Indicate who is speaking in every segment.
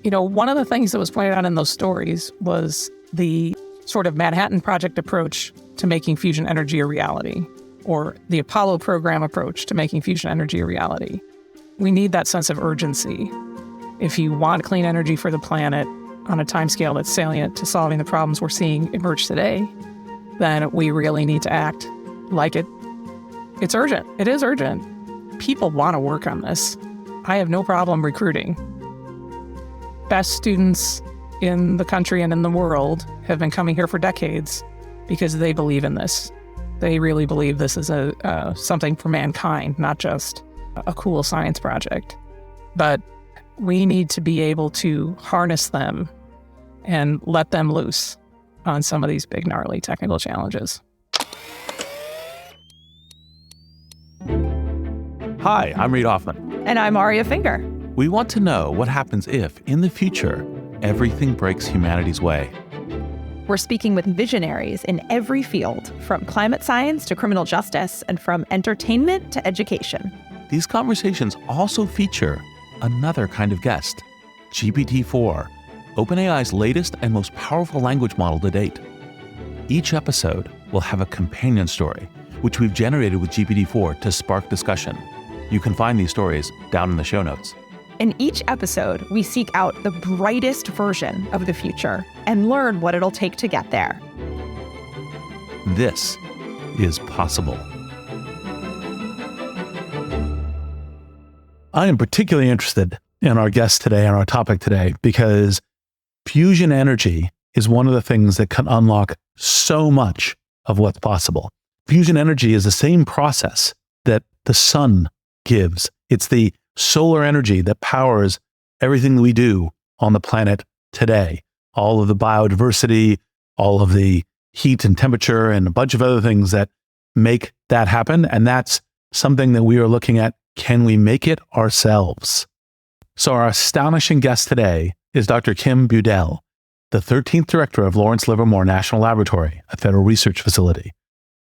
Speaker 1: One of the things that was pointed out in those stories was the sort of Manhattan Project approach to making fusion energy a reality, or the Apollo program approach to making fusion energy a reality. We need that sense of urgency. If you want clean energy for the planet on a timescale that's salient to solving the problems we're seeing emerge today, then we really need to act like it. It's urgent. It is urgent. People want to work on this. I have no problem recruiting. Best students in the country and in the world have been coming here for decades because they believe in this. They really believe this is something for mankind, not just a cool science project. But we need to be able to harness them and let them loose on some of these big, gnarly technical challenges.
Speaker 2: Hi, I'm Reid Hoffman.
Speaker 3: And I'm Aria Finger.
Speaker 2: We want to know what happens if, in the future, everything breaks humanity's way.
Speaker 3: We're speaking with visionaries in every field, from climate science to criminal justice, and from entertainment to education.
Speaker 2: These conversations also feature another kind of guest, GPT-4, OpenAI's latest and most powerful language model to date. Each episode will have a companion story, which we've generated with GPT-4 to spark discussion. You can find these stories down in the show notes.
Speaker 3: In each episode, we seek out the brightest version of the future and learn what it'll take to get there.
Speaker 2: This is possible. I am particularly interested in our guest today and our topic today because fusion energy is one of the things that can unlock so much of what's possible. Fusion energy is the same process that the sun gives. It's the solar energy that powers everything that we do on the planet today. All of the biodiversity, all of the heat and temperature, and a bunch of other things that make that happen. And that's something that we are looking at. Can we make it ourselves? So our astonishing guest today is Dr. Kim Budell, the 13th director of Lawrence Livermore National Laboratory, a federal research facility.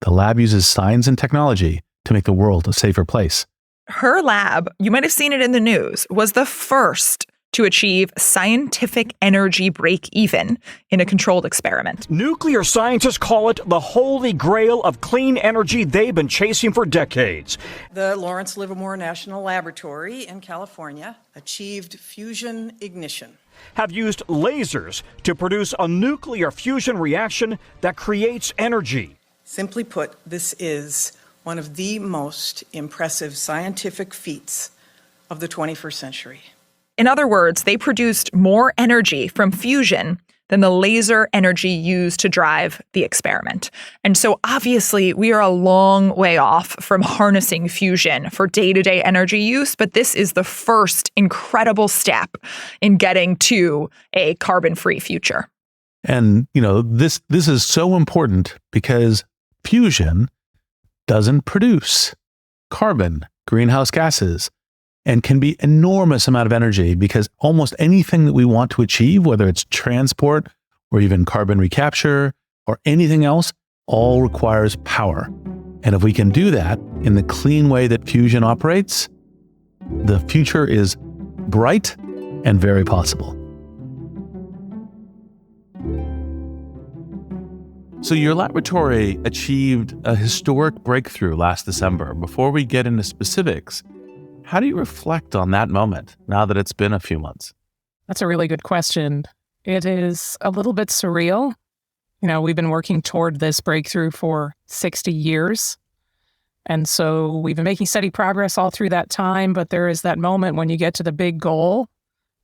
Speaker 2: The lab uses science and technology to make the world a safer place.
Speaker 4: Her lab, you might have seen it in the news, was the first to achieve scientific energy break-even in a controlled experiment.
Speaker 5: Nuclear scientists call it the holy grail of clean energy they've been chasing for decades.
Speaker 6: The Lawrence Livermore National Laboratory in California achieved fusion ignition.
Speaker 5: Have used lasers to produce a nuclear fusion reaction that creates energy.
Speaker 6: Simply put, this is one of the most impressive scientific feats of the 21st century.
Speaker 4: In other words, they produced more energy from fusion than the laser energy used to drive the experiment. And so obviously we are a long way off from harnessing fusion for day-to-day energy use, but this is the first incredible step in getting to a carbon-free future.
Speaker 2: And, this is so important because fusion doesn't produce carbon, greenhouse gases, and can be enormous amount of energy because almost anything that we want to achieve, whether it's transport or even carbon recapture or anything else, all requires power. And if we can do that in the clean way that fusion operates, the future is bright and very possible. So your laboratory achieved a historic breakthrough last December. Before we get into specifics, how do you reflect on that moment now that it's been a few months?
Speaker 1: That's a really good question. It is a little bit surreal. We've been working toward this breakthrough for 60 years. And so we've been making steady progress all through that time, but there is that moment when you get to the big goal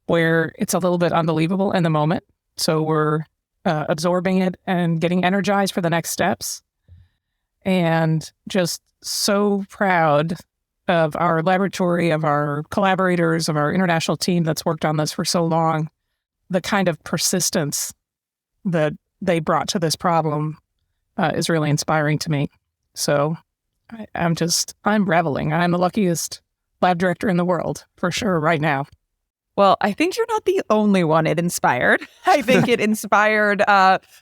Speaker 1: where it's a little bit unbelievable in the moment. So we're absorbing it and getting energized for the next steps. And just so proud of our laboratory, of our collaborators, of our international team that's worked on this for so long. The kind of persistence that they brought to this problem is really inspiring to me. So I'm reveling. I'm the luckiest lab director in the world, for sure, right now.
Speaker 3: Well, I think you're not the only one it inspired. I think it inspired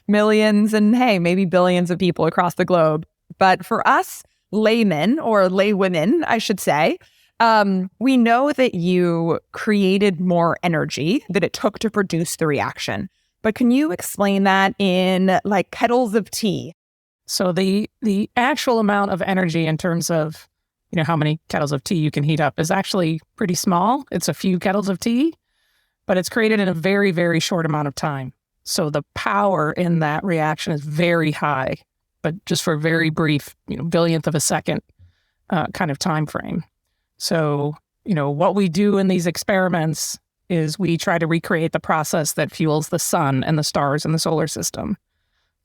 Speaker 3: millions and, maybe billions of people across the globe. But for us laymen, or laywomen, I should say, We know that you created more energy that it took to produce the reaction, but can you explain that in like kettles of tea?
Speaker 1: So the actual amount of energy in terms of, how many kettles of tea you can heat up is actually pretty small. It's a few kettles of tea, but it's created in a very, very short amount of time. So the power in that reaction is very high, but just for a very brief, billionth of a second kind of time frame. So, what we do in these experiments is we try to recreate the process that fuels the sun and the stars in the solar system.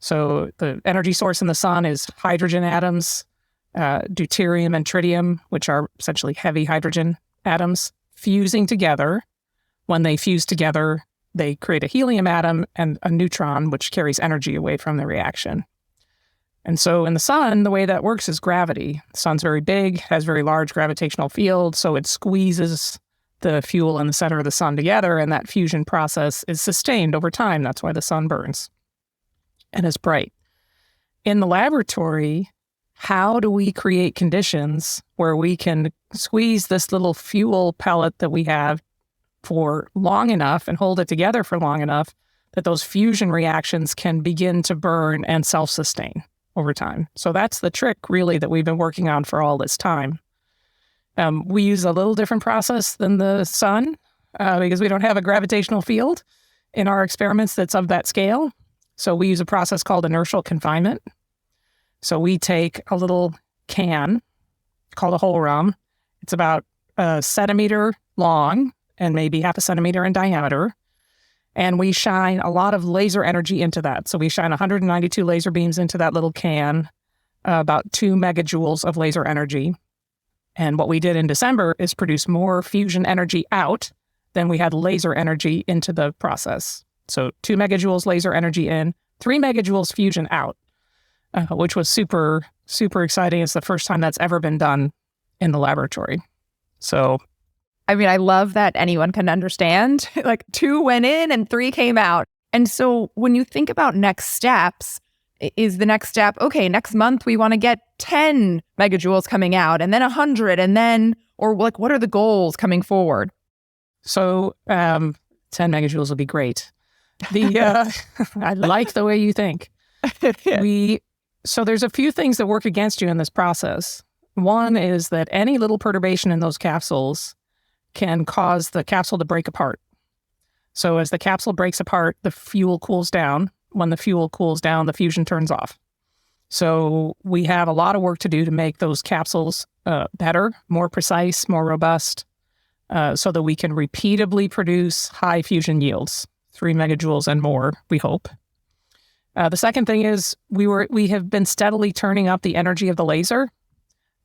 Speaker 1: So the energy source in the sun is hydrogen atoms, deuterium and tritium, which are essentially heavy hydrogen atoms, fusing together. When they fuse together, they create a helium atom and a neutron, which carries energy away from the reaction. And so in the sun, the way that works is gravity. The sun's very big, has very large gravitational field, so it squeezes the fuel in the center of the sun together, and that fusion process is sustained over time. That's why the sun burns and is bright. In the laboratory, how do we create conditions where we can squeeze this little fuel pellet that we have for long enough and hold it together for long enough that those fusion reactions can begin to burn and self-sustain over time? So that's the trick, really, that we've been working on for all this time. We use a little different process than the sun because we don't have a gravitational field in our experiments that's of that scale. So we use a process called inertial confinement. So we take a little can called a hohlraum. It's about a centimeter long and maybe half a centimeter in diameter. And we shine a lot of laser energy into that. So we shine 192 laser beams into that little can, about 2 megajoules of laser energy. And what we did in December is produce more fusion energy out than we had laser energy into the process. So 2 megajoules laser energy in, 3 megajoules fusion out, which was super, super exciting. It's the first time that's ever been done in the laboratory. So,
Speaker 3: I mean, I love that anyone can understand. Like 2 went in and 3 came out. And so when you think about next steps, is the next step, okay, next month we want to get 10 megajoules coming out and then 100 and then, or like, what are the goals coming forward?
Speaker 1: So 10 megajoules will be great. I like the way you think. So there's a few things that work against you in this process. One is that any little perturbation in those capsules can cause the capsule to break apart. So as the capsule breaks apart, the fuel cools down. When the fuel cools down, the fusion turns off. So we have a lot of work to do to make those capsules better, more precise, more robust, so that we can repeatably produce high fusion yields, 3 megajoules and more, we hope. The second thing is we have been steadily turning up the energy of the laser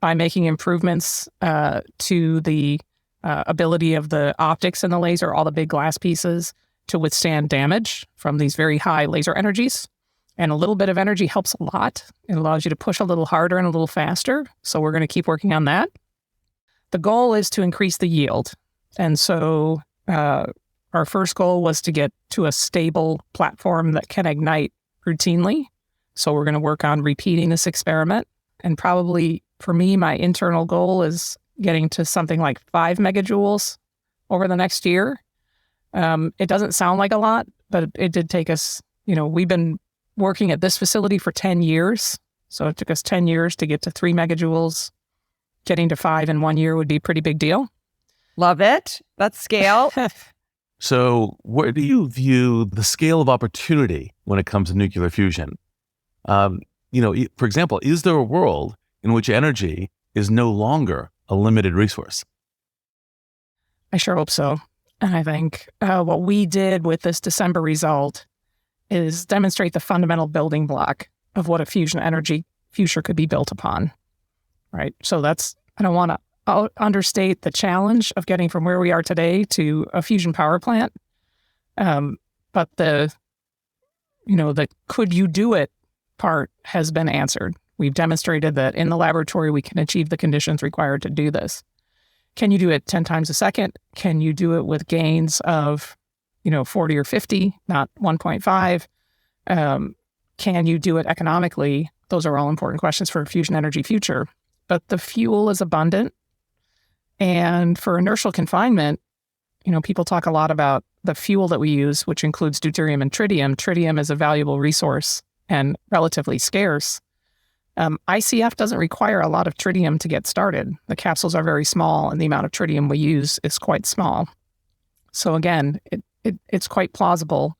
Speaker 1: by making improvements to the ability of the optics in the laser, all the big glass pieces, to withstand damage from these very high laser energies. And a little bit of energy helps a lot. It allows you to push a little harder and a little faster. So we're going to keep working on that. The goal is to increase the yield. And so our first goal was to get to a stable platform that can ignite routinely. So we're going to work on repeating this experiment. And probably for me, my internal goal is getting to something like 5 megajoules over the next year. It doesn't sound like a lot, but it did take us, we've been working at this facility for 10 years. So it took us 10 years to get to 3 megajoules. Getting to 5 in 1 year would be a pretty big deal.
Speaker 3: Love it. That's scale.
Speaker 2: So where do you view the scale of opportunity when it comes to nuclear fusion? For example, is there a world in which energy is no longer a limited resource?
Speaker 1: I sure hope so. And I think what we did with this December result is demonstrate the fundamental building block of what a fusion energy future could be built upon, right? So I don't want to understate the challenge of getting from where we are today to a fusion power plant. But the could you do it part has been answered. We've demonstrated that in the laboratory, we can achieve the conditions required to do this. Can you do it 10 times a second? Can you do it with gains of, 40 or 50, not 1.5? Can you do it economically? Those are all important questions for a fusion energy future. But the fuel is abundant. And for inertial confinement, people talk a lot about the fuel that we use, which includes deuterium and tritium. Tritium is a valuable resource and relatively scarce. ICF doesn't require a lot of tritium to get started. The capsules are very small, and the amount of tritium we use is quite small. So again, it's quite plausible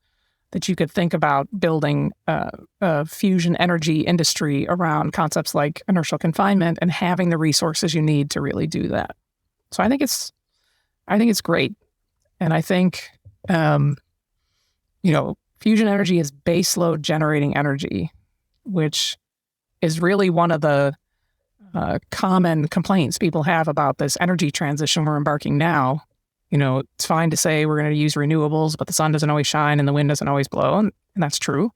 Speaker 1: that you could think about building a fusion energy industry around concepts like inertial confinement and having the resources you need to really do that. So I think it's great. And I think, fusion energy is baseload generating energy, which is really one of the common complaints people have about this energy transition we're embarking now. It's fine to say we're going to use renewables, but the sun doesn't always shine and the wind doesn't always blow, and that's true.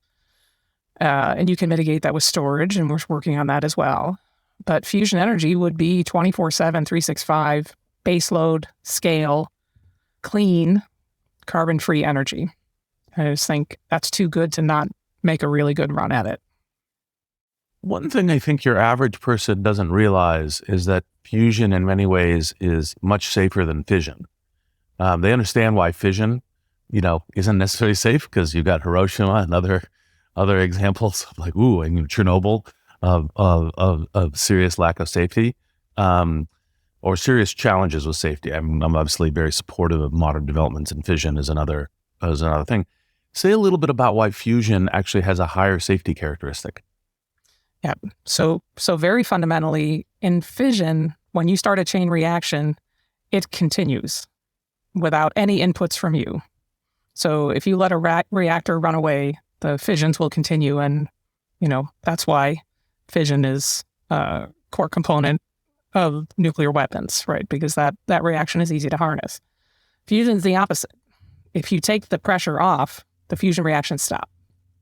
Speaker 1: And you can mitigate that with storage, and we're working on that as well. But fusion energy would be 24/7, 365, baseload, scale, clean, carbon-free energy. I just think that's too good to not make a really good run at it.
Speaker 2: One thing I think your average person doesn't realize is that fusion in many ways is much safer than fission. They understand why fission, isn't necessarily safe because you've got Hiroshima and other examples of Chernobyl of serious lack of safety, or serious challenges with safety. I'm obviously very supportive of modern developments in fission as another thing. Say a little bit about why fusion actually has a higher safety characteristic.
Speaker 1: Yeah. So very fundamentally, in fission, when you start a chain reaction, it continues without any inputs from you. So if you let a reactor run away, the fissions will continue. And, that's why fission is a core component of nuclear weapons, right? Because that reaction is easy to harness. Fusion is the opposite. If you take the pressure off, the fusion reactions stop.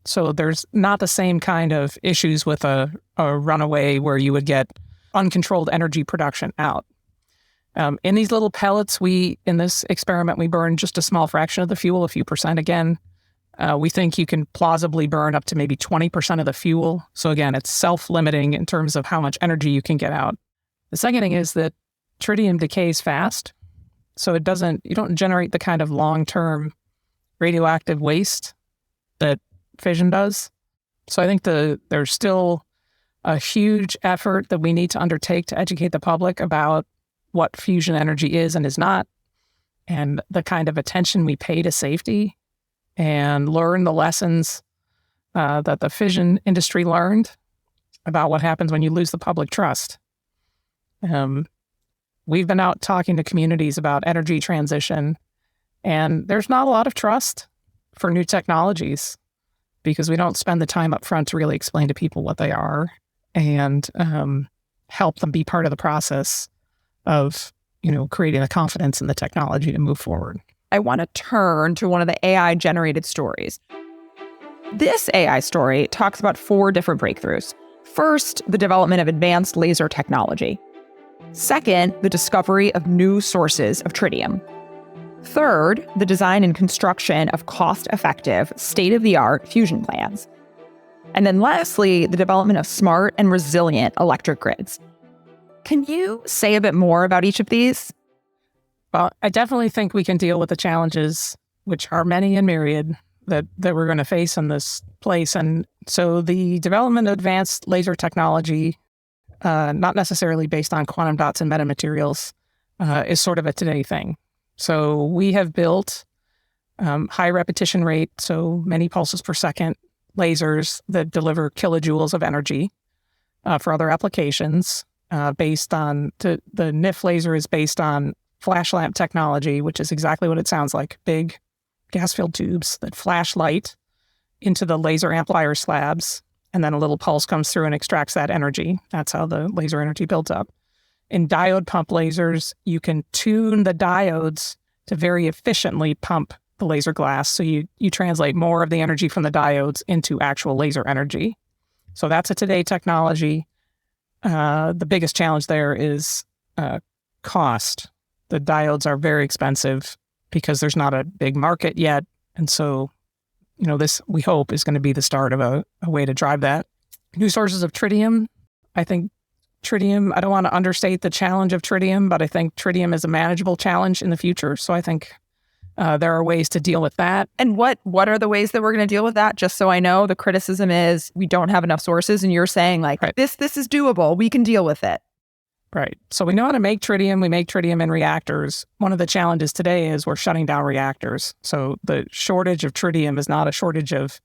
Speaker 1: So there's not the same kind of issues with a runaway where you would get uncontrolled energy production out. In these little pellets, in this experiment, we burn just a small fraction of the fuel, a few percent again. We think you can plausibly burn up to maybe 20% of the fuel. So again, it's self-limiting in terms of how much energy you can get out. The second thing is that tritium decays fast. So you don't generate the kind of long-term radioactive waste that fission does. So I think there's still a huge effort that we need to undertake to educate the public about what fusion energy is and is not, and the kind of attention we pay to safety, and learn the lessons that the fission industry learned about what happens when you lose the public trust. We've been out talking to communities about energy transition, and there's not a lot of trust for new technologies because we don't spend the time up front to really explain to people what they are and help them be part of the process of, creating the confidence in the technology to move forward.
Speaker 3: I want to turn to one of the AI-generated stories. This AI story talks about 4 different breakthroughs. First, the development of advanced laser technology. Second, the discovery of new sources of tritium. Third, the design and construction of cost-effective, state-of-the-art fusion plants. And then lastly, the development of smart and resilient electric grids. Can you say a bit more about each of these?
Speaker 1: Well, I definitely think we can deal with the challenges, which are many and myriad, that we're going to face in this place. And so the development of advanced laser technology, not necessarily based on quantum dots and metamaterials, is sort of a today thing. So we have built high repetition rate, so many pulses per second lasers that deliver kilojoules of energy for other applications. Based on the NIF laser is based on flash lamp technology, which is exactly what it sounds like. Big gas-filled tubes that flash light into the laser amplifier slabs, and then a little pulse comes through and extracts that energy. That's how the laser energy builds up. In diode pump lasers, you can tune the diodes to very efficiently pump the laser glass. So you translate more of the energy from the diodes into actual laser energy. So that's a today technology. The biggest challenge there is cost. The diodes are very expensive because there's not a big market yet. And so, this, we hope, is going to be the start of a way to drive that. New sources of tritium, I think tritium, I don't want to understate the challenge of tritium, but I think tritium is a manageable challenge in the future. So I think there are ways to deal with that.
Speaker 3: And what are the ways that we're going to deal with that? Just so I know, the criticism is we don't have enough sources, and you're saying like,
Speaker 1: right,
Speaker 3: this is doable. We can deal with it.
Speaker 1: Right. So we know how to make tritium. We make tritium in reactors. One of the challenges today is we're shutting down reactors. So the shortage of tritium is not a shortage of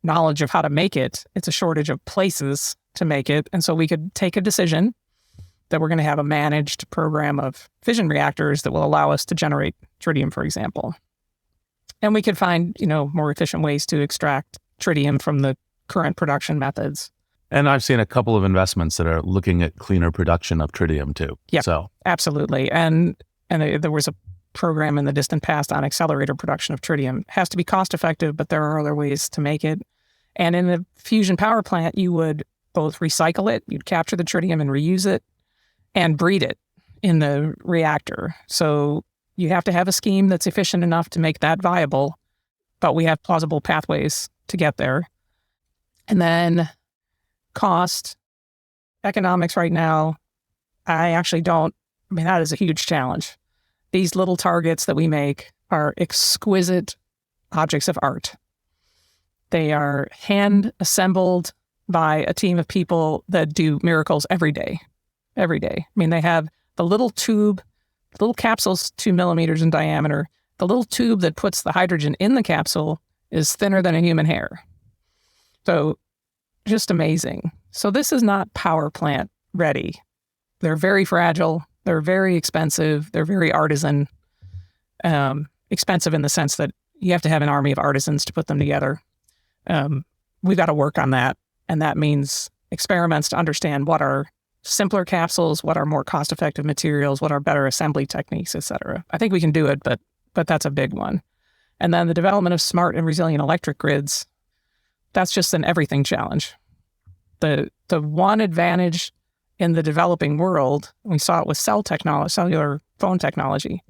Speaker 1: knowledge of how to make it. It's a shortage of places to make it. And so we could take a decision that we're going to have a managed program of fission reactors that will allow us to generate tritium, for example. And we could find, more efficient ways to extract tritium from the current production methods.
Speaker 2: And I've seen a couple of investments that are looking at cleaner production of tritium too.
Speaker 1: Yeah,
Speaker 2: so
Speaker 1: absolutely. And there was a program in the distant past on accelerator production of tritium. It has to be cost effective, but there are other ways to make it. And in the fusion power plant, you would both recycle it, you'd capture the tritium and reuse it, and breed it in the reactor. So you have to have a scheme that's efficient enough to make that viable, but we have plausible pathways to get there. And then cost, economics right now, that is a huge challenge. These little targets that we make are exquisite objects of art. They are hand assembled by a team of people that do miracles every day. They have the little tube, little capsule's 2 millimeters in diameter. The little tube that puts the hydrogen in the capsule is thinner than a human hair. So just amazing. So this is not power plant ready. They're very fragile. They're very expensive. They're very artisan. Expensive in the sense that you have to have an army of artisans to put them together. We've got to work on that. And that means experiments to understand what are simpler capsules, what are more cost-effective materials, what are better assembly techniques, et cetera. I think we can do it, but that's a big one. And then the development of smart and resilient electric grids, that's just an everything challenge. The one advantage in the developing world, we saw it with cellular phone technology.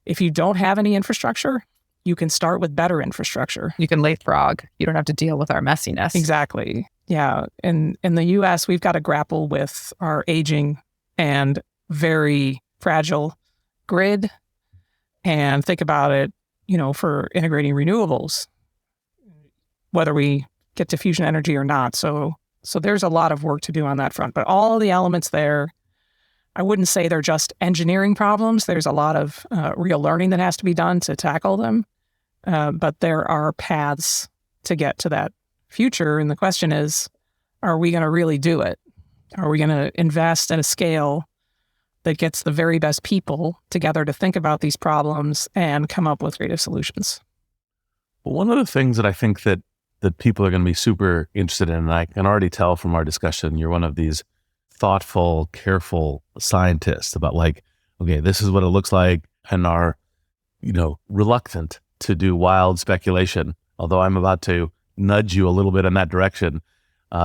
Speaker 1: If you don't have any infrastructure, you can start with better infrastructure.
Speaker 3: You can leapfrog. You don't have to deal with our messiness.
Speaker 1: Exactly. Yeah. In the U.S., we've got to grapple with our aging and very fragile grid and think about it, for integrating renewables, whether we get to fusion energy or not. So there's a lot of work to do on that front. But all the elements there, I wouldn't say they're just engineering problems. There's a lot of real learning that has to be done to tackle them. But there are paths to get to that future. And the question is, are we going to really do it? Are we going to invest at a scale that gets the very best people together to think about these problems and come up with creative solutions?
Speaker 2: Well, one of the things that I think that people are going to be super interested in, and I can already tell from our discussion, you're one of these thoughtful, careful scientists about okay, this is what it looks like, and are, reluctant to do wild speculation, although I'm about to nudge you a little bit in that direction,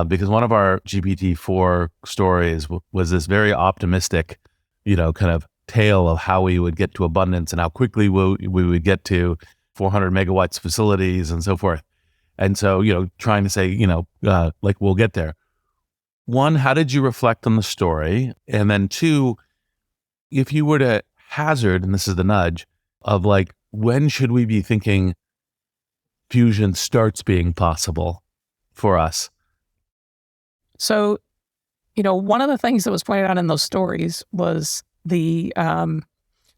Speaker 2: because one of our GPT-4 stories was this very optimistic, kind of tale of how we would get to abundance and how quickly we would get to 400 megawatts facilities and so forth. And so, trying to say, we'll get there. One, how did you reflect on the story? And then two, if you were to hazard, and this is the nudge, of when should we be thinking fusion starts being possible for us?
Speaker 1: So, one of the things that was pointed out in those stories was the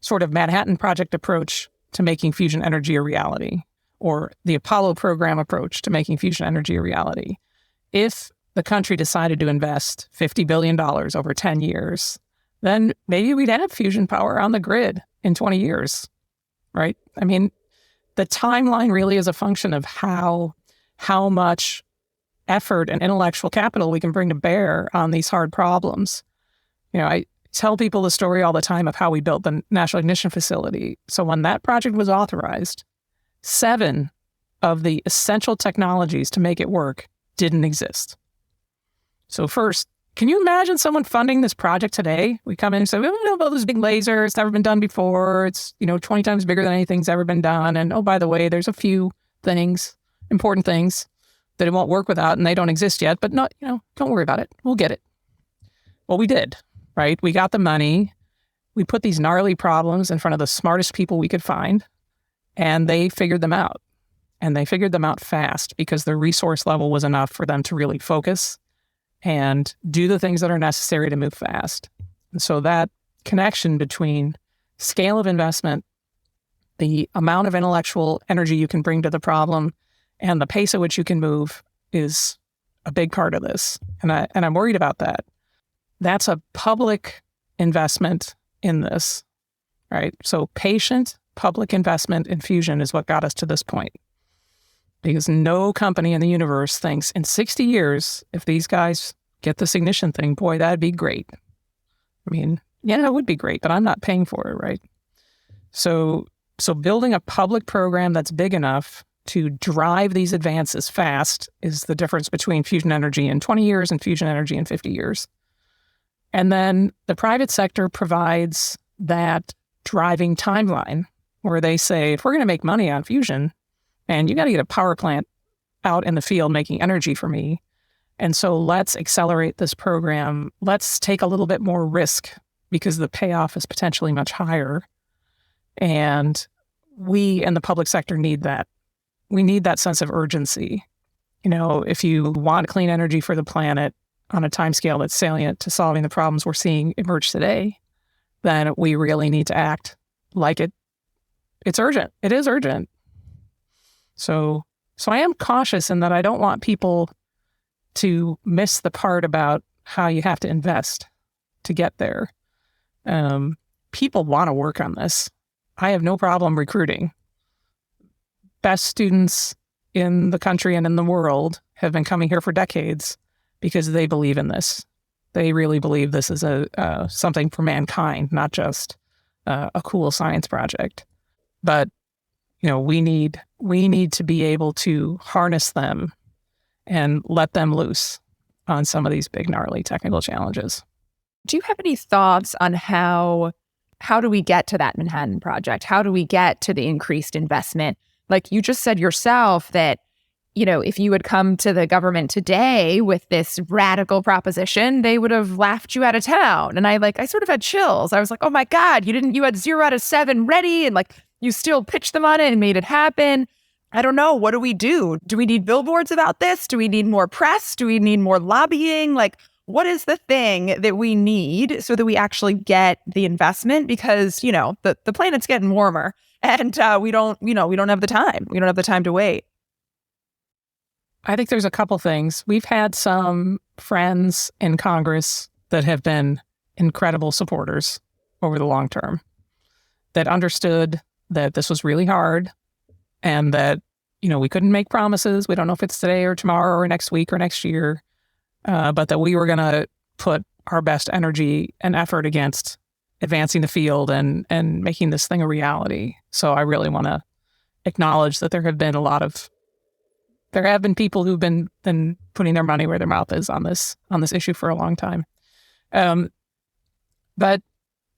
Speaker 1: sort of Manhattan Project approach to making fusion energy a reality, or the Apollo program approach to making fusion energy a reality. If the country decided to invest $50 billion over 10 years, then maybe we'd have fusion power on the grid in 20 years, right? The timeline really is a function of how much effort and intellectual capital we can bring to bear on these hard problems. I tell people the story all the time of how we built the National Ignition Facility. So when that project was authorized, 7 of the essential technologies to make it work didn't exist. So first, can you imagine someone funding this project today? We come in and say, we don't know about this big laser. It's never been done before. It's, 20 times bigger than anything's ever been done. And oh, by the way, there's a few things, important things that it won't work without, and they don't exist yet. But not, don't worry about it. We'll get it. Well, we did, right? We got the money. We put these gnarly problems in front of the smartest people we could find, and they figured them out. And they figured them out fast because their resource level was enough for them to really focus and do the things that are necessary to move fast. And so that connection between scale of investment, the amount of intellectual energy you can bring to the problem, and the pace at which you can move is a big part of this. And I'm worried about that. That's a public investment in this, right? So patient public investment in fusion is what got us to this point. Because no company in the universe thinks in 60 years, if these guys get this ignition thing, boy, that'd be great. I mean, yeah, it would be great, but I'm not paying for it, right? So building a public program that's big enough to drive these advances fast is the difference between fusion energy in 20 years and fusion energy in 50 years. And then the private sector provides that driving timeline where they say, if we're going to make money on fusion, and you got to get a power plant out in the field making energy for me. And so let's accelerate this program. Let's take a little bit more risk because the payoff is potentially much higher. And we in the public sector need that. We need that sense of urgency. You know, if you want clean energy for the planet on a timescale that's salient to solving the problems we're seeing emerge today, then we really need to act like it's urgent. It is urgent. So I am cautious in that I don't want people to miss the part about how you have to invest to get there. People want to work on this. I have no problem recruiting. Best students in the country and in the world have been coming here for decades because they believe in this. They really believe this is something for mankind, not just a cool science project. But you know, we need to be able to harness them and let them loose on some of these big, gnarly technical challenges.
Speaker 3: Do you have any thoughts on how do we get to that Manhattan Project? How do we get to the increased investment? Like you just said yourself that, you know, if you had come to the government today with this radical proposition, they would have laughed you out of town. And I sort of had chills. I was like, oh my God, you had 0 out of 7 ready. And like, you still pitched them on it and made it happen. I don't know. What do we do? Do we need billboards about this? Do we need more press? Do we need more lobbying? Like, what is the thing that we need so that we actually get the investment? Because, you know, the planet's getting warmer and we don't have the time. We don't have the time to wait.
Speaker 1: I think there's a couple things. We've had some friends in Congress that have been incredible supporters over the long term that understood that this was really hard and that, you know, we couldn't make promises. We don't know if it's today or tomorrow or next week or next year, but that we were going to put our best energy and effort against advancing the field and making this thing a reality. So I really want to acknowledge that there have been people who've been putting their money where their mouth is on this issue for a long time. But,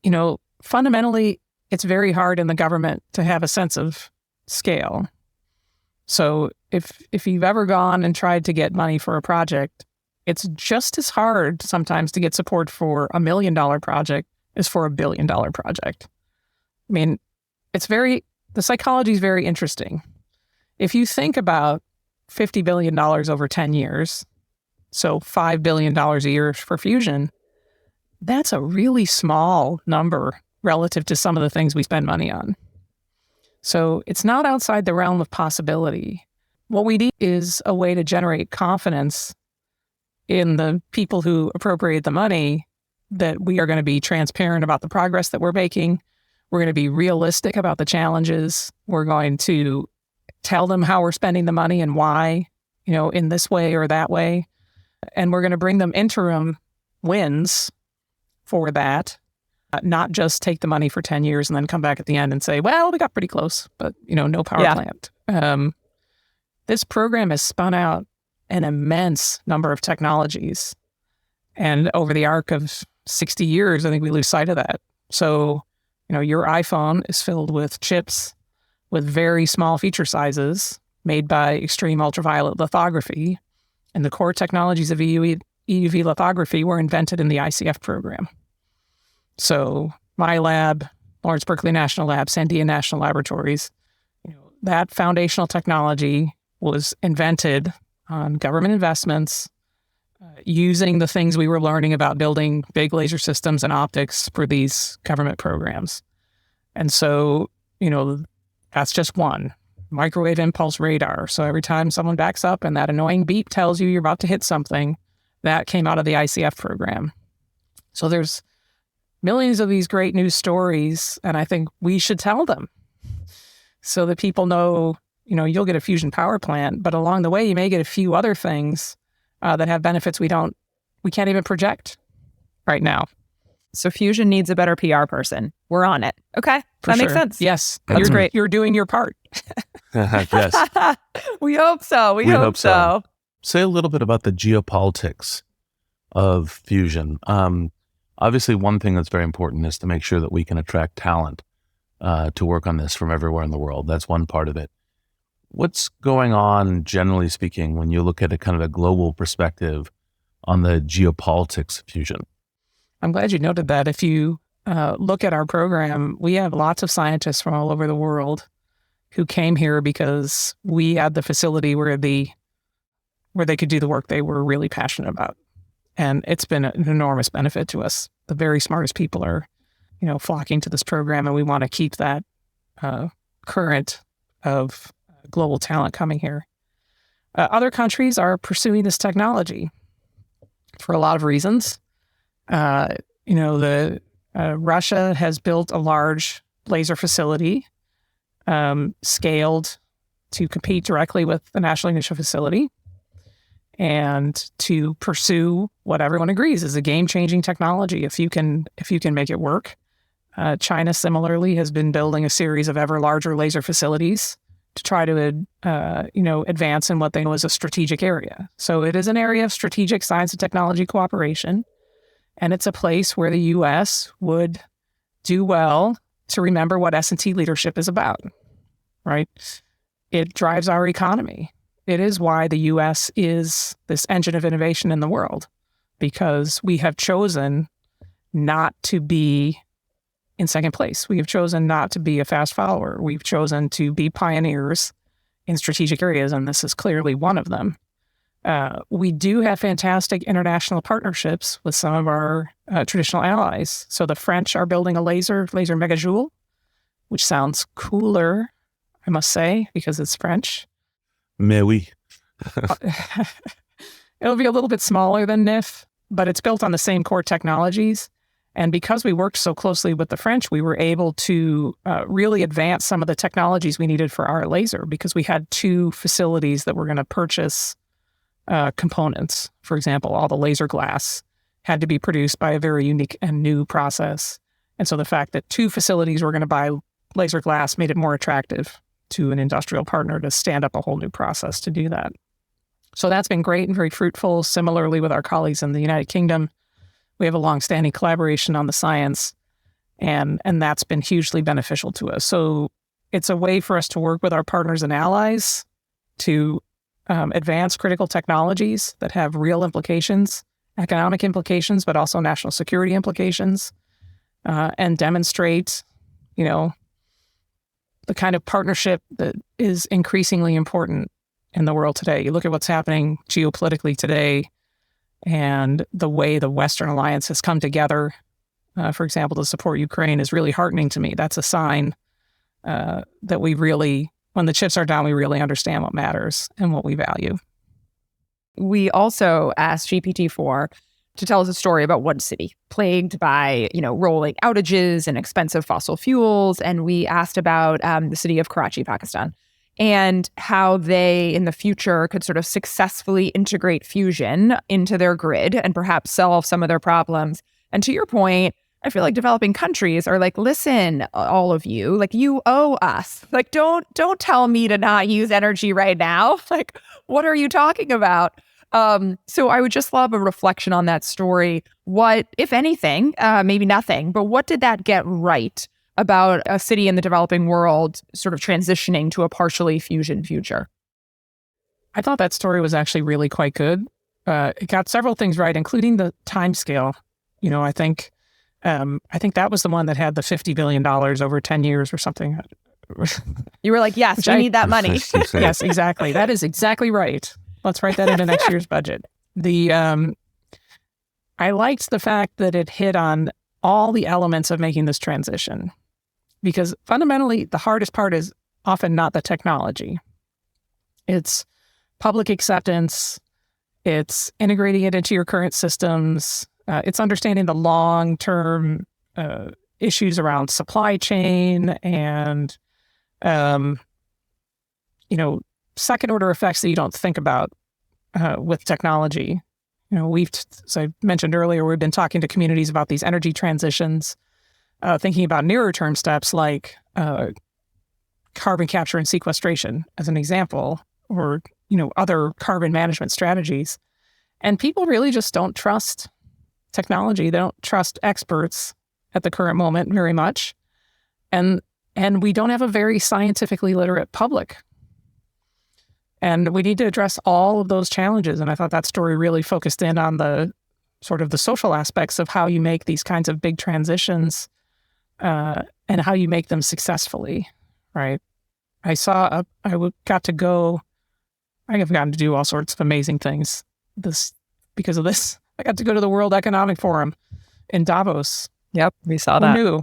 Speaker 1: you know, fundamentally, it's very hard in the government to have a sense of scale. So if you've ever gone and tried to get money for a project, it's just as hard sometimes to get support for $1 million project as for $1 billion project. I mean, the psychology is very interesting. If you think about $50 billion over 10 years, so $5 billion a year for fusion, that's a really small number relative to some of the things we spend money on. So it's not outside the realm of possibility. What we need is a way to generate confidence in the people who appropriate the money that we are going to be transparent about the progress that we're making. We're going to be realistic about the challenges. We're going to tell them how we're spending the money and why, you know, in this way or that way. And we're going to bring them interim wins for that. Not just take the money for 10 years and then come back at the end and say, well, we got pretty close, but, you know, no power plant. This program has spun out an immense number of technologies. And over the arc of 60 years, I think we lose sight of that. So, you know, your iPhone is filled with chips with very small feature sizes made by extreme ultraviolet lithography. And the core technologies of EUV EUV lithography were invented in the ICF program. So my lab, Lawrence Berkeley National Lab, Sandia National Laboratories, that foundational technology was invented on government investments, using the things we were learning about building big laser systems and optics for these government programs. And so, that's just one. Microwave impulse radar. So every time someone backs up and that annoying beep tells you you're about to hit something, that came out of the ICF program. So there's millions of these great news stories, and I think we should tell them so that people know, you'll get a fusion power plant, but along the way, you may get a few other things that have benefits we can't even project right now.
Speaker 3: So fusion needs a better PR person. We're on it. Okay. That makes sense.
Speaker 1: Yes.
Speaker 3: That's great.
Speaker 1: You're doing your part.
Speaker 2: Yes.
Speaker 3: We hope so. We hope so.
Speaker 2: Say a little bit about the geopolitics of fusion. Obviously, one thing that's very important is to make sure that we can attract talent to work on this from everywhere in the world. That's one part of it. What's going on, generally speaking, when you look at a kind of a global perspective on the geopolitics of fusion?
Speaker 1: I'm glad you noted that. If you look at our program, we have lots of scientists from all over the world who came here because we had the facility where they could do the work they were really passionate about. And it's been an enormous benefit to us. The very smartest people are, flocking to this program, and we want to keep that current of global talent coming here. Other countries are pursuing this technology for a lot of reasons. Russia has built a large laser facility, scaled to compete directly with the National Ignition Facility and to pursue what everyone agrees is a game-changing technology if you can make it work. China similarly has been building a series of ever larger laser facilities to try to advance in what they know is a strategic area. So it is an area of strategic science and technology cooperation. And it's a place where the U.S. would do well to remember what S&T leadership is about, right? It drives our economy. It is why the U.S. is this engine of innovation in the world, because we have chosen not to be in second place. We have chosen not to be a fast follower. We've chosen to be pioneers in strategic areas, and this is clearly one of them. We do have fantastic international partnerships with some of our traditional allies. So the French are building a laser megajoule, which sounds cooler, I must say, because it's French.
Speaker 2: Mais oui.
Speaker 1: It'll be a little bit smaller than NIF, but it's built on the same core technologies. And because we worked so closely with the French, we were able to really advance some of the technologies we needed for our laser, because we had two facilities that were going to purchase components. For example, all the laser glass had to be produced by a very unique and new process. And so the fact that two facilities were going to buy laser glass made it more attractive to an industrial partner to stand up a whole new process to do that. So that's been great and very fruitful. Similarly, with our colleagues in the United Kingdom, we have a longstanding collaboration on the science, and that's been hugely beneficial to us. So it's a way for us to work with our partners and allies to advance critical technologies that have real implications, economic implications, but also national security implications, and demonstrate, the kind of partnership that is increasingly important in the world today. You look at what's happening geopolitically today and the way the Western alliance has come together, for example, to support Ukraine is really heartening to me. That's a sign that we really, when the chips are down, we really understand what matters and what we value.
Speaker 3: We also asked GPT-4 to tell us a story about one city plagued by, rolling outages and expensive fossil fuels. And we asked about the city of Karachi, Pakistan, and how they in the future could sort of successfully integrate fusion into their grid and perhaps solve some of their problems. And to your point, I feel like developing countries are like, listen, all of you, like you owe us. Like, don't tell me to not use energy right now. Like, what are you talking about? So I would just love a reflection on that story. What, if anything, maybe nothing, but what did that get right about a city in the developing world sort of transitioning to a partially fusion future?
Speaker 1: I thought that story was actually really quite good. it got several things right, including the time scale. I think that was the one that had the $50 billion over 10 years or something.
Speaker 3: You were like, yes, we need that money.
Speaker 1: Yes, exactly. That is exactly right. Let's write that into next year's budget. I liked the fact that it hit on all the elements of making this transition, because fundamentally, the hardest part is often not the technology. It's public acceptance. It's integrating it into your current systems. It's understanding the long-term issues around supply chain and, second-order effects that you don't think about with technology. As I mentioned earlier, we've been talking to communities about these energy transitions, thinking about nearer-term steps like carbon capture and sequestration, as an example, or other carbon management strategies. And people really just don't trust technology. They don't trust experts at the current moment very much. And we don't have a very scientifically literate public. And we need to address all of those challenges. And I thought that story really focused in on the sort of the social aspects of how you make these kinds of big transitions and how you make them successfully, right? I got to go. I have gotten to do all sorts of amazing things because of this. I got to go to the World Economic Forum in Davos.
Speaker 4: Yep, we saw
Speaker 1: Who
Speaker 4: that.
Speaker 1: knew?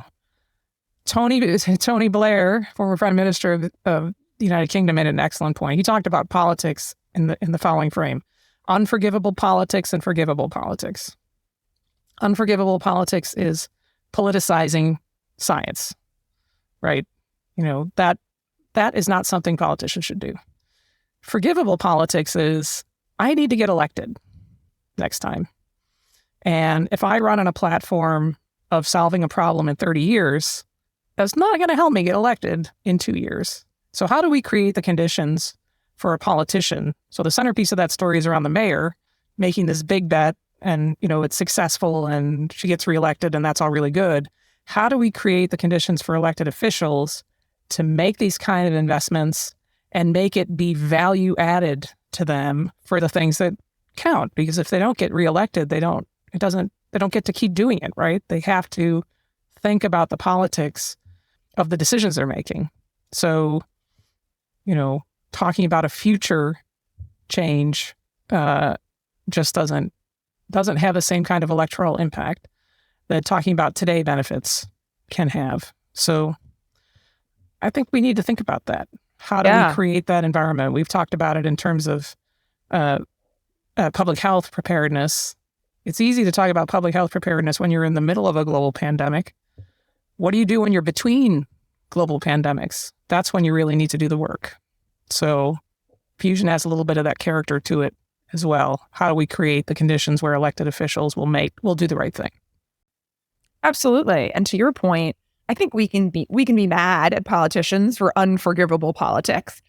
Speaker 1: Tony Blair, former Prime Minister of the United Kingdom, made an excellent point. He talked about politics in the following frame: unforgivable politics and forgivable politics. Unforgivable politics is politicizing science, right? That is not something politicians should do. Forgivable politics is, I need to get elected next time. And if I run on a platform of solving a problem in 30 years, that's not going to help me get elected in 2 years. So how do we create the conditions for a politician? So the centerpiece of that story is around the mayor making this big bet, and it's successful and she gets reelected and that's all really good. How do we create the conditions for elected officials to make these kind of investments and make it be value added to them for the things that count? Because if they don't get reelected, they don't get to keep doing it, right? They have to think about the politics of the decisions they're making. So, talking about a future change just doesn't have the same kind of electoral impact that talking about today benefits can have. So I think we need to think about that. How do we create that environment? We've talked about it in terms of public health preparedness. It's easy to talk about public health preparedness when you're in the middle of a global pandemic. What do you do when you're between global pandemics? That's when you really need to do the work. So Fusion has a little bit of that character to it as well. How do we create the conditions where elected officials will do the right thing?
Speaker 3: Absolutely. And to your point, I think we can be mad at politicians for unforgivable politics.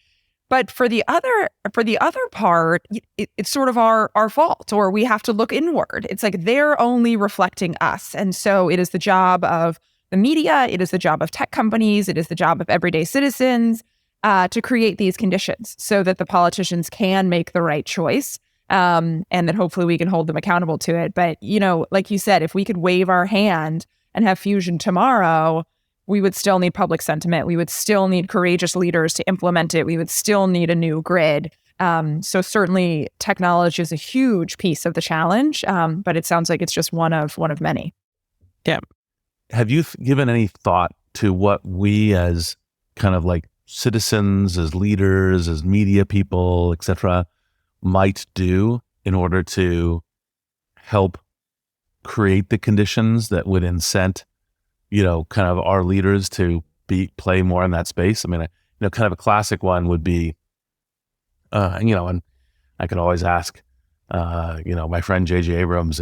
Speaker 3: But for the other part, it's sort of our fault, or we have to look inward. It's like they're only reflecting us. And so it is the job of the media, it is the job of tech companies, it is the job of everyday citizens to create these conditions so that the politicians can make the right choice, and that hopefully we can hold them accountable to it. But, like you said, if we could wave our hand and have fusion tomorrow, we would still need public sentiment. We would still need courageous leaders to implement it. We would still need a new grid. So certainly technology is a huge piece of the challenge, but it sounds like it's just one of many.
Speaker 1: Yeah.
Speaker 2: Have you given any thought to what we as kind of like citizens, as leaders, as media people, et cetera, might do in order to help create the conditions that would incent, kind of our leaders to play more in that space? I mean, kind of a classic one would be, and I could always ask, my friend J.J. Abrams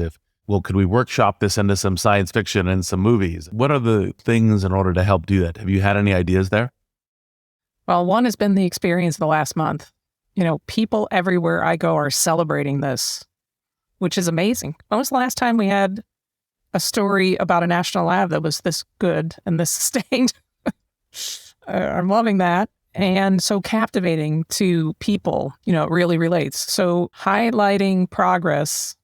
Speaker 2: could we workshop this into some science fiction and some movies? What are the things in order to help do that? Have you had any ideas there?
Speaker 1: Well, one has been the experience of the last month. People everywhere I go are celebrating this, which is amazing. When was the last time we had a story about a national lab that was this good and this sustained? I'm loving that. and so captivating to people. It really relates. So highlighting progress,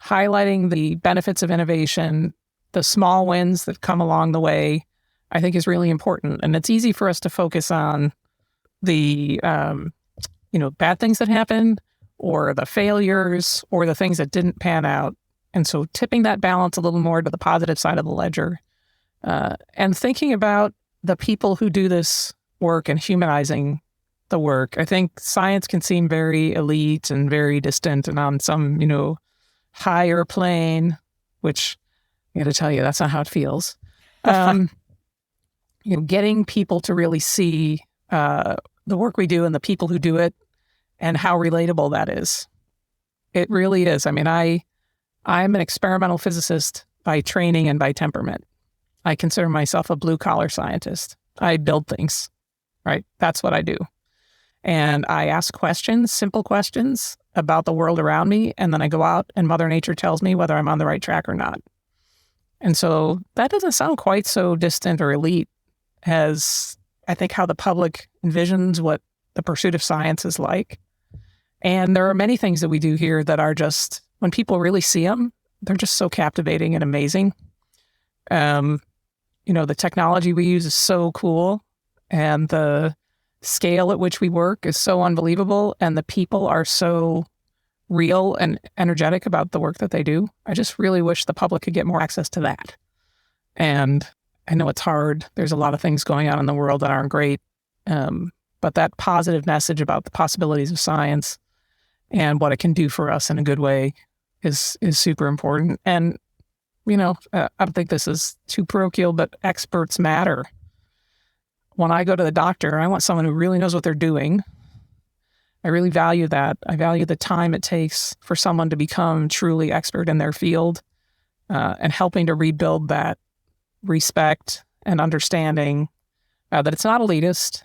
Speaker 1: highlighting the benefits of innovation, the small wins that come along the way, I think is really important. And it's easy for us to focus on the, bad things that happen, or the failures, or the things that didn't pan out. And so tipping that balance a little more to the positive side of the ledger, and thinking about the people who do this work and humanizing the work. I think science can seem very elite and very distant and on some, higher plane, which I got to tell you, that's not how it feels. Getting people to really see the work we do and the people who do it and how relatable that is. It really is. I mean, I'm an experimental physicist by training and by temperament. I consider myself a blue-collar scientist. I build things, right? That's what I do. And I ask questions, simple questions about the world around me, and then I go out and Mother Nature tells me whether I'm on the right track or not. And so that doesn't sound quite so distant or elite as I think how the public envisions what the pursuit of science is like. And there are many things that we do here that are just, when people really see them, they're just so captivating and amazing. The technology we use is so cool, and the scale at which we work is so unbelievable, and the people are so real and energetic about the work that they do. I just really wish the public could get more access to that. And I know it's hard. There's a lot of things going on in the world that aren't great. But that positive message about the possibilities of science and what it can do for us in a good way is super important. And, I don't think this is too parochial, but experts matter. When I go to the doctor, I want someone who really knows what they're doing. I really value that. I value the time it takes for someone to become truly expert in their field, and helping to rebuild that respect and understanding that it's not elitist.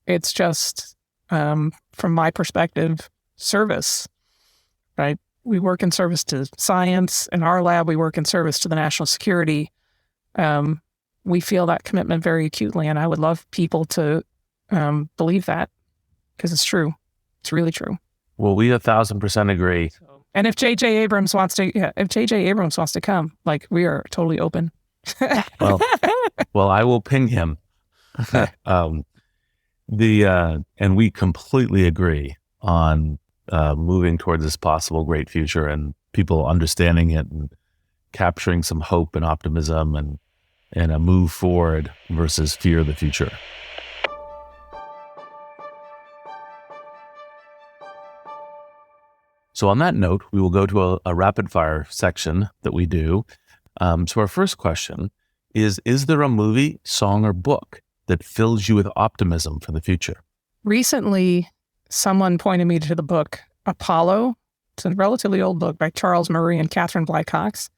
Speaker 1: It's just, from my perspective, service, right? We work in service to science. In our lab, we work in service to the national security. We feel that commitment very acutely, and I would love people to believe that, because it's true. It's really true.
Speaker 7: Well, we 1,000% agree.
Speaker 1: And if J.J. Abrams wants to come, we are totally open.
Speaker 7: Well, I will ping him. And we completely agree on moving towards this possible great future and people understanding it and capturing some hope and optimism and a move forward versus fear of the future. So on that note, we will go to a rapid fire section that we do. So our first question is there a movie, song, or book that fills you with optimism for the future?
Speaker 1: Recently, someone pointed me to the book Apollo. It's a relatively old book by Charles Murray and Catherine Bly Cox.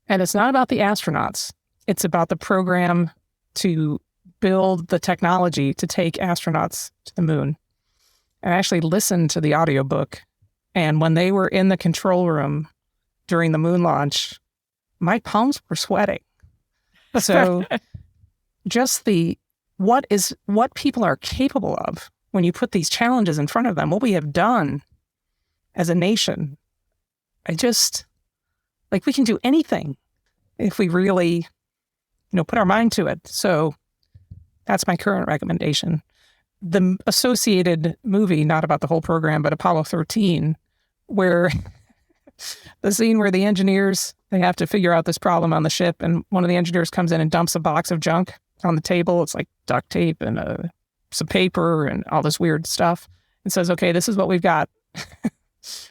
Speaker 1: And it's not about the astronauts. It's about the program to build the technology to take astronauts to the moon. I actually listened to the audiobook, and when they were in the control room during the moon launch, my palms were sweating. So just what people are capable of when you put these challenges in front of them, what we have done as a nation, we can do anything if we really, put our mind to it. So that's my current recommendation. The associated movie, not about the whole program, but Apollo 13, where the scene where the engineers, they have to figure out this problem on the ship, and one of the engineers comes in and dumps a box of junk on the table. It's like duct tape and some paper and all this weird stuff, and says, okay, this is what we've got.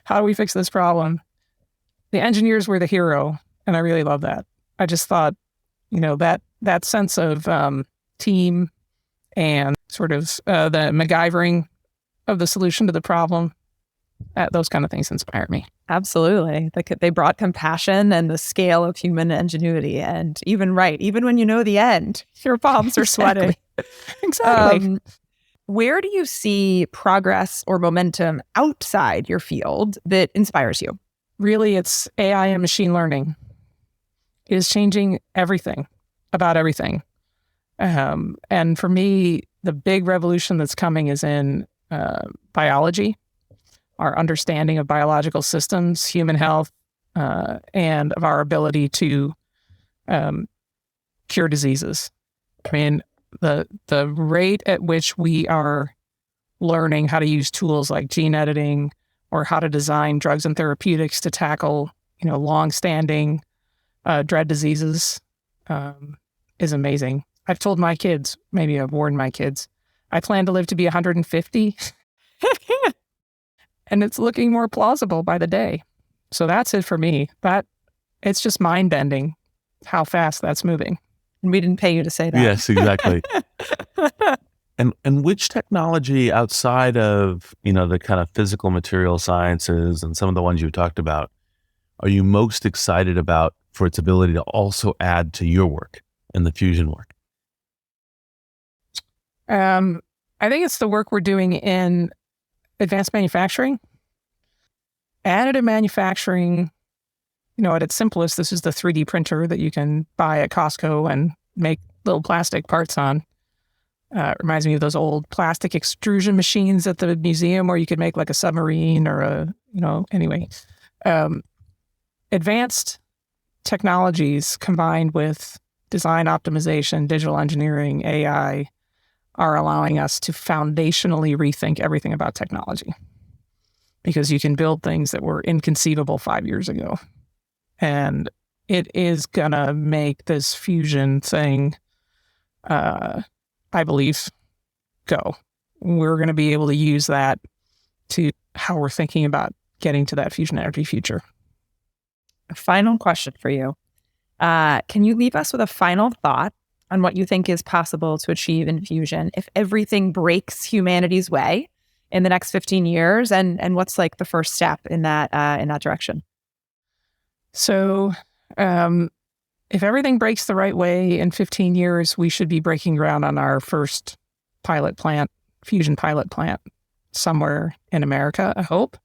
Speaker 1: How do we fix this problem? The engineers were the hero, and I really love that. I just thought, that sense of team and sort of the MacGyvering of the solution to the problem, those kind of things inspire me.
Speaker 3: Absolutely. They brought compassion and the scale of human ingenuity. And even when you know the end, your palms are sweating.
Speaker 1: Exactly.
Speaker 3: Where do you see progress or momentum outside your field that inspires you?
Speaker 1: Really, it's AI and machine learning. It is changing everything about everything. And for me, the big revolution that's coming is in biology, our understanding of biological systems, human health, and of our ability to cure diseases. I mean, the rate at which we are learning how to use tools like gene editing or how to design drugs and therapeutics to tackle, long-standing dread diseases is amazing. I've told my kids, maybe I've warned my kids, I plan to live to be 150. And it's looking more plausible by the day. So that's it for me. It's just mind-bending how fast that's moving.
Speaker 3: And we didn't pay you to say that.
Speaker 7: Yes, exactly. And which technology outside of, the kind of physical material sciences and some of the ones you talked about, are you most excited about for its ability to also add to your work and the fusion work?
Speaker 1: I think it's the work we're doing in advanced manufacturing. Additive manufacturing, at its simplest, this is the 3D printer that you can buy at Costco and make little plastic parts on. It reminds me of those old plastic extrusion machines at the museum where you could make like a submarine or anyway. Advanced technologies combined with design optimization, digital engineering, AI are allowing us to foundationally rethink everything about technology, because you can build things that were inconceivable 5 years ago. And it is going to make this fusion thing, I believe, go. We're going to be able to use that to how we're thinking about getting to that fusion energy future.
Speaker 3: A final question for you. Can you leave us with a final thought on what you think is possible to achieve in fusion if everything breaks humanity's way in the next 15 years? And what's like the first step in that direction?
Speaker 1: So if everything breaks the right way in 15 years, we should be breaking ground on our first fusion pilot plant somewhere in America, I hope.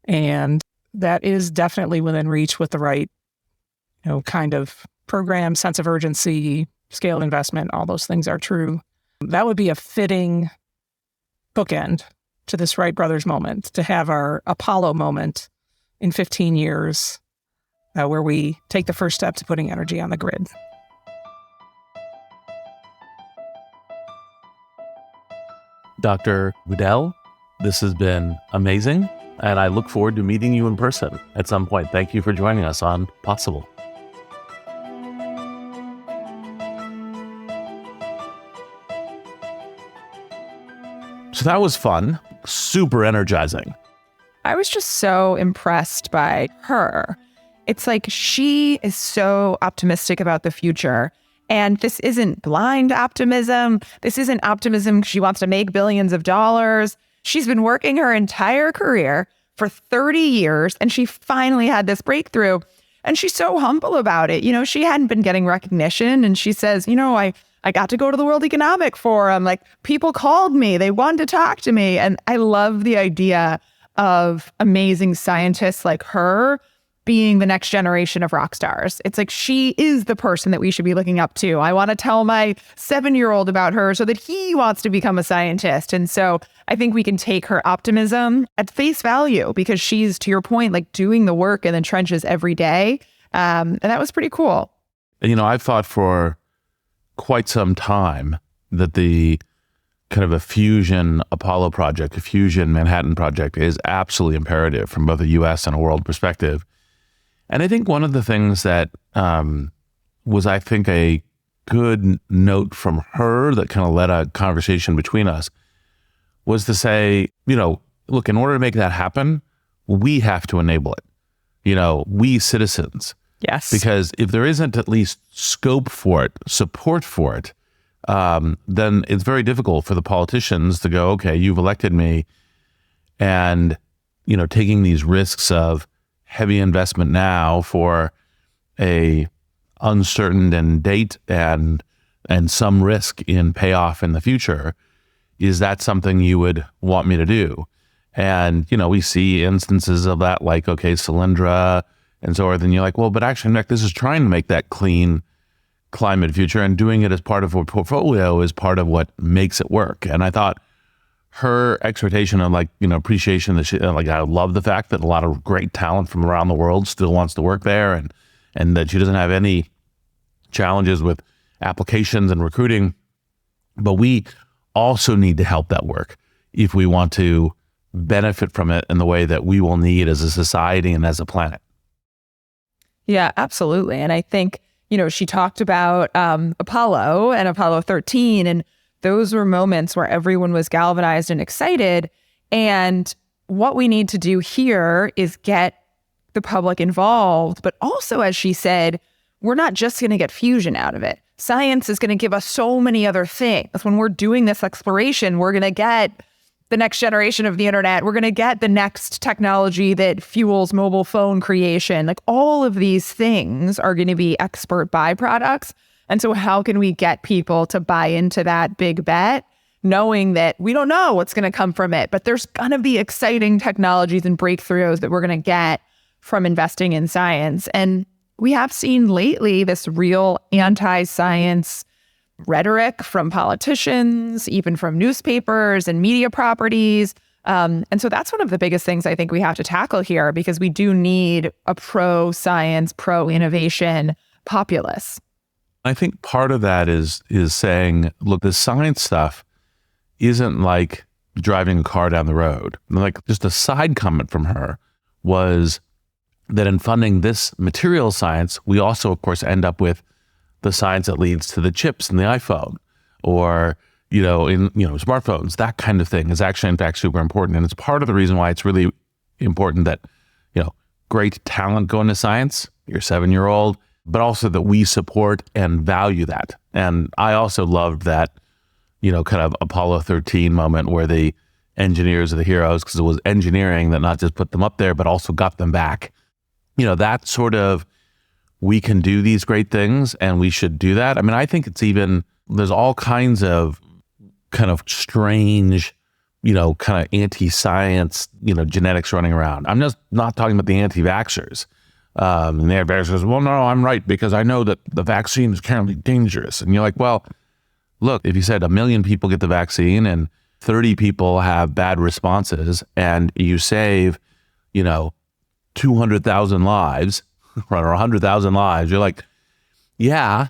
Speaker 1: And that is definitely within reach with the right, kind of program, sense of urgency, scale investment, all those things are true. That would be a fitting bookend to this Wright brothers moment, to have our Apollo moment in 15 years, where we take the first step to putting energy on the grid.
Speaker 7: Dr. Goodell, this has been amazing, and I look forward to meeting you in person at some point. Thank you for joining us on Possible. So that was fun, super energizing.
Speaker 3: I was just so impressed by her. It's like she is so optimistic about the future. And this isn't blind optimism. This isn't optimism because she wants to make billions of dollars. She's been working her entire career for 30 years, and she finally had this breakthrough. And she's so humble about it. She hadn't been getting recognition. And she says, I got to go to the World Economic Forum. Like, people called me. They wanted to talk to me. And I love the idea of amazing scientists like her being the next generation of rock stars. It's like she is the person that we should be looking up to. I want to tell my 7-year-old about her so that he wants to become a scientist. And so I think we can take her optimism at face value, because she's, to your point, like doing the work in the trenches every day. And that was pretty cool.
Speaker 7: And, I've thought for quite some time that the kind of a fusion Apollo project, a fusion Manhattan project is absolutely imperative from both a U.S. and a world perspective. And I think one of the things that was, I think, a good note from her that kind of led a conversation between us was to say, look, in order to make that happen, we have to enable it. We citizens.
Speaker 3: Yes.
Speaker 7: Because if there isn't at least scope for it, support for it, then it's very difficult for the politicians to go, okay, you've elected me, and, taking these risks of heavy investment now for a uncertain and date and some risk in payoff in the future. Is that something you would want me to do? And, we see instances of that, like, okay, Solyndra and so forth. And you're like, well, but actually, Nick, this is trying to make that clean climate future, and doing it as part of a portfolio is part of what makes it work. And I thought her exhortation and appreciation that she, I love the fact that a lot of great talent from around the world still wants to work there, and that she doesn't have any challenges with applications and recruiting. But we also need to help that work if we want to benefit from it in the way that we will need as a society and as a planet.
Speaker 3: Yeah, absolutely. And I think, she talked about Apollo and Apollo 13, and those were moments where everyone was galvanized and excited. And what we need to do here is get the public involved. But also, as she said, we're not just going to get fusion out of it. Science is going to give us so many other things. When we're doing this exploration, we're going to get the next generation of the internet. We're going to get the next technology that fuels mobile phone creation. All of these things are going to be expert byproducts. And so how can we get people to buy into that big bet, knowing that we don't know what's going to come from it, but there's going to be exciting technologies and breakthroughs that we're going to get from investing in science. And we have seen lately this real anti-science rhetoric from politicians, even from newspapers and media properties. And so that's one of the biggest things I think we have to tackle here, because we do need a pro-science, pro-innovation populace.
Speaker 7: I think part of that is saying, look, the science stuff isn't like driving a car down the road. Just a side comment from her was that in funding this material science, we also, of course, end up with the science that leads to the chips in the iPhone or, smartphones. That kind of thing is actually, in fact, super important. And it's part of the reason why it's really important that, great talent go into science, your 7-year-old, but also that we support and value that. And I also loved that, kind of Apollo 13 moment where the engineers are the heroes, because it was engineering that not just put them up there, but also got them back. That sort of, we can do these great things and we should do that. I mean, I think it's even, there's all kinds of kind of strange, kind of anti-science, genetics running around. I'm just not talking about the anti-vaxxers. And the anti-vaxxers, well, no, I'm right, because I know that the vaccine is currently dangerous. And you're like, well, look, if you said 1 million people get the vaccine and 30 people have bad responses and you save, 200,000 lives, or 100,000 lives, you're like, yeah,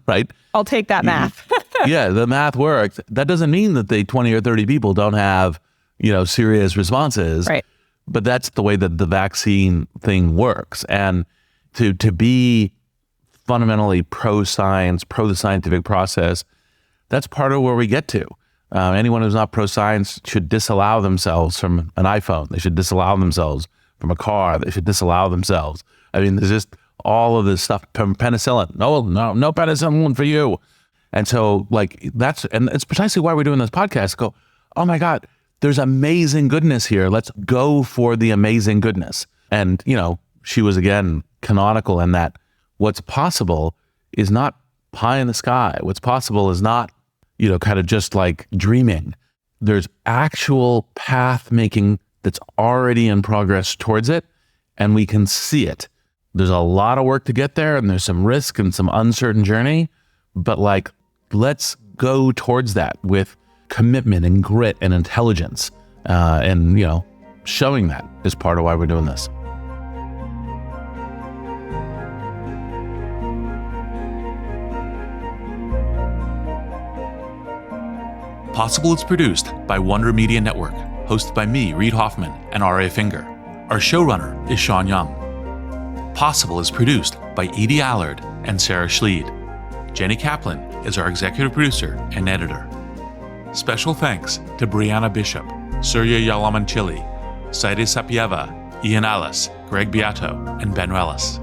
Speaker 7: right?
Speaker 3: I'll take that math.
Speaker 7: Yeah, the math works. That doesn't mean that the 20 or 30 people don't have, serious responses.
Speaker 3: Right.
Speaker 7: But that's the way that the vaccine thing works. And to be fundamentally pro-science, pro the scientific process, that's part of where we get to. Anyone who's not pro-science should disallow themselves from an iPhone. They should disallow themselves from a car. They should disallow themselves. I mean, there's just all of this stuff from penicillin. No penicillin for you. And so and it's precisely why we're doing this podcast. Go, oh my God, there's amazing goodness here. Let's go for the amazing goodness. And, she was again canonical in that what's possible is not pie in the sky. What's possible is not, kind of just like dreaming. There's actual path making that's already in progress towards it, and we can see it. There's a lot of work to get there, and there's some risk and some uncertain journey, but let's go towards that with commitment and grit and intelligence, and showing that is part of why we're doing this.
Speaker 8: Possible is produced by Wonder Media Network, hosted by me, Reid Hoffman, and R.A. Finger. Our showrunner is Sean Young. Possible is produced by Edie Allard and Sarah Schleid. Jenny Kaplan is our executive producer and editor. Special thanks to Brianna Bishop, Surya Yalamanchili, Saide Sapieva, Ian Alice, Greg Beato, and Ben Rellis.